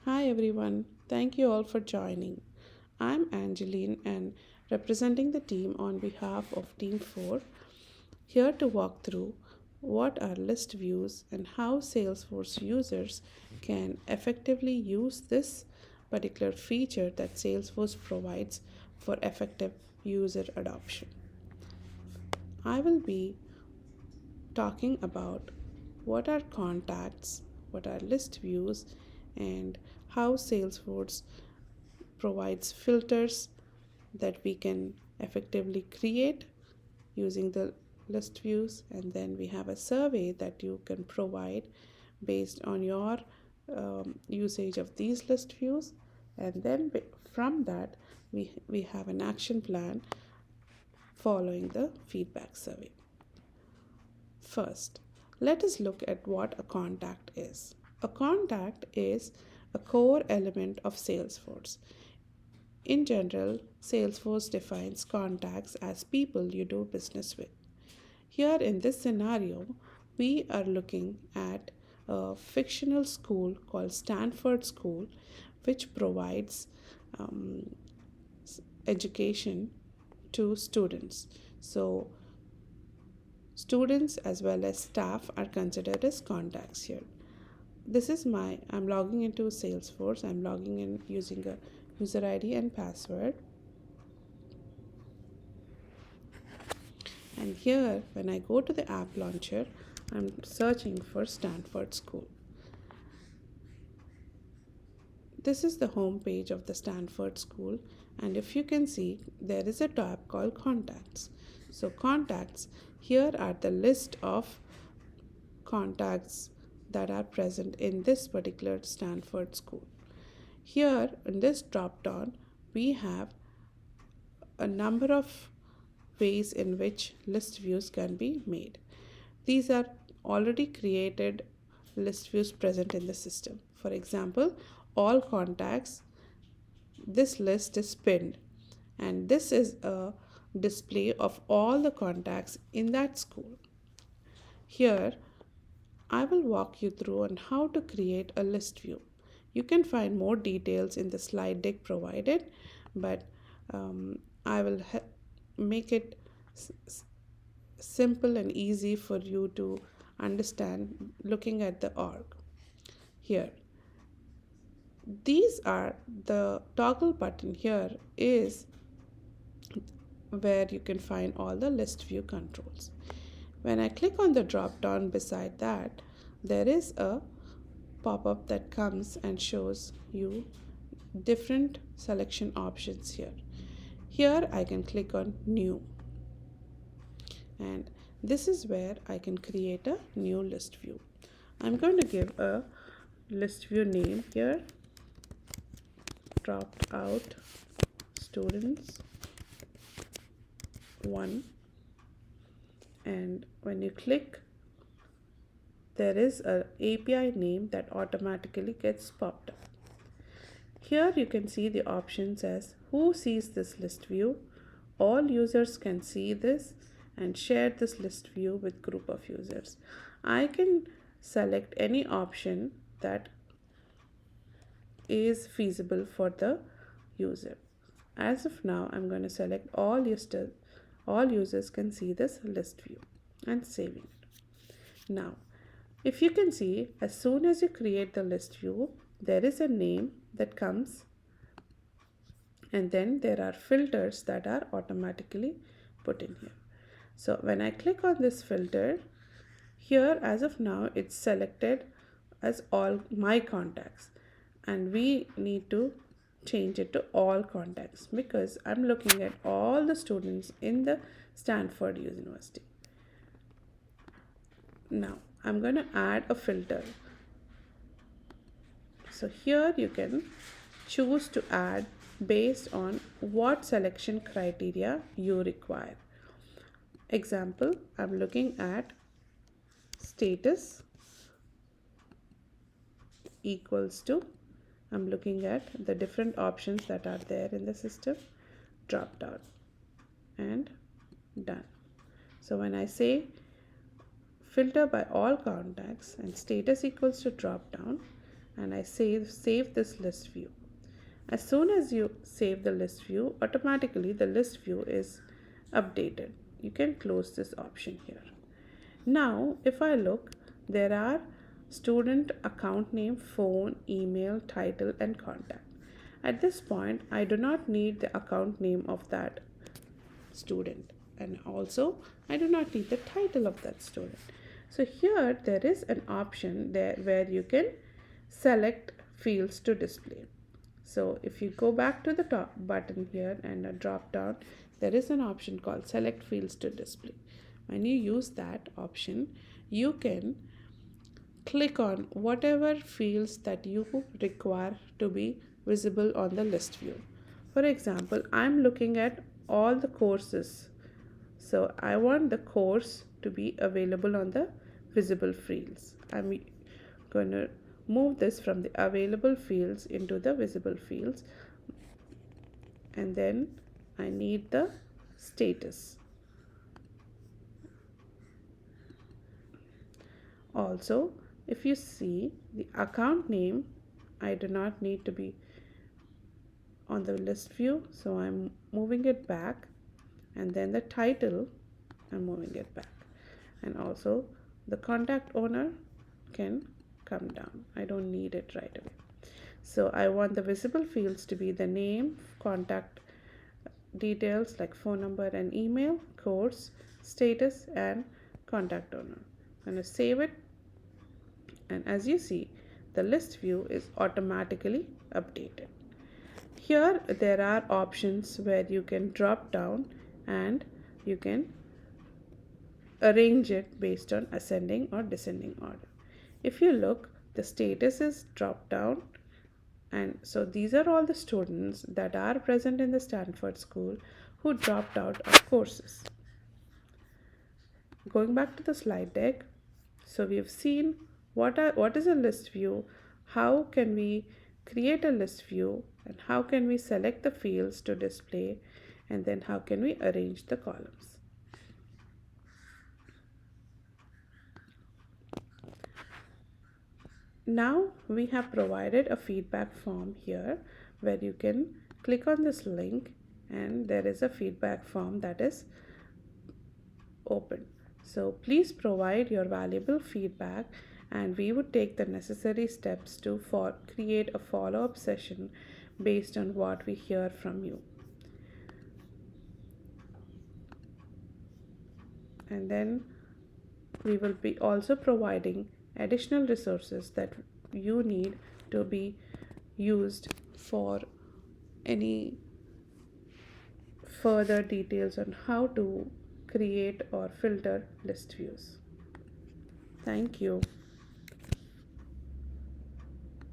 Hi everyone, thank you all for joining. I'm Angeline and representing the team on behalf of Team 4, here to walk through what are list views and how Salesforce users can effectively use this particular feature that Salesforce provides for effective user adoption. I will be talking about what are contacts, what are list views, and how Salesforce provides filters that we can effectively create using the list views, and then we have a survey that you can provide based on your usage of these list views, and then from that we have an action plan following the feedback survey. First, let us look at what a contact is. A contact is a core element of Salesforce. In general, Salesforce defines contacts as people you do business with. Here in this scenario, we are looking at a fictional school called Stanford School, which provides um, education to students. So, students as well as staff are considered as contacts here. I'm logging into Salesforce. I'm logging in using a user ID and password. And here, when I go to the app launcher, I'm searching for Stanford School. This is the home page of the Stanford School, and if you can see, there is a tab called Contacts. So, contacts, here are the list of contacts that are present in this particular Stanford School. Here in this drop down, we have a number of ways in which list views can be made. These are already created list views present in the system. For example, all contacts, this list is pinned, and this is a display of all the contacts in that school. Here, I will walk you through on how to create a list view. You can find more details in the slide deck provided, but I will make it simple and easy for you to understand looking at the org. Here, these are the toggle button here is where you can find all the list view controls. When I click on the drop down beside that, there is a pop-up that comes and shows you different selection options here. Here I can click on new, and this is where I can create a new list view. I'm going to give a list view name here, dropped out students 1, and when you click, there is a API name that automatically gets popped up. Here you can see the options as who sees this list view, all users can see this, and share this list view with group of users. I can select any option that is feasible for the user. As of now, I'm going to select all users can see this list view and saving it. Now, if you can see, as soon as you create the list view, there is a name that comes, and then there are filters that are automatically put in here. So when I click on this filter, here as of now it's selected as all my contacts, and we need to change it to all contacts because I'm looking at all the students in the Stanford University. Now I'm going to add a filter. So here you can choose to add based on what selection criteria you require. Example, I'm looking at status equals to, I'm looking at the different options that are there in the system, drop down and done. So when I say filter by all contacts and status equals to drop down, and I save this list view. As soon as you save the list view, automatically the list view is updated. You can close this option here. Now, if I look, there are student account name, phone, email, title, and contact. At this point, I do not need the account name of that student, and also I do not need the title of that student. So here there is an option there where you can select fields to display. So if you go back to the top button here and a drop down, there is an option called select fields to display. When you use that option, you can click on whatever fields that you require to be visible on the list view. For example, I'm looking at all the courses. So I want the course to be available on the visible fields. I'm going to move this from the available fields into the visible fields, and then I need the status. Also, if you see the account name, I do not need to be on the list view, so I'm moving it back, and then the title, I'm moving it back, and also the contact owner can come down. I don't need it right away. So I want the visible fields to be the name, contact details like phone number and email, course, status, and contact owner. I'm going to save it, and as you see, the list view is automatically updated. Here there are options where you can drop down and you can arrange it based on ascending or descending order. If you look, the status is dropped down, and so these are all the students that are present in the Stanford School who dropped out of courses. Going back to the slide deck, so we have seen what is a list view, how can we create a list view, and how can we select the fields to display, and then how can we arrange the columns. Now we have provided a feedback form here where you can click on this link, and there is a feedback form that is open. So please provide your valuable feedback, and we would take the necessary steps to create a follow-up session based on what we hear from you. And then we will be also providing additional resources that you need to be used for any further details on how to create or filter list views. Thank you.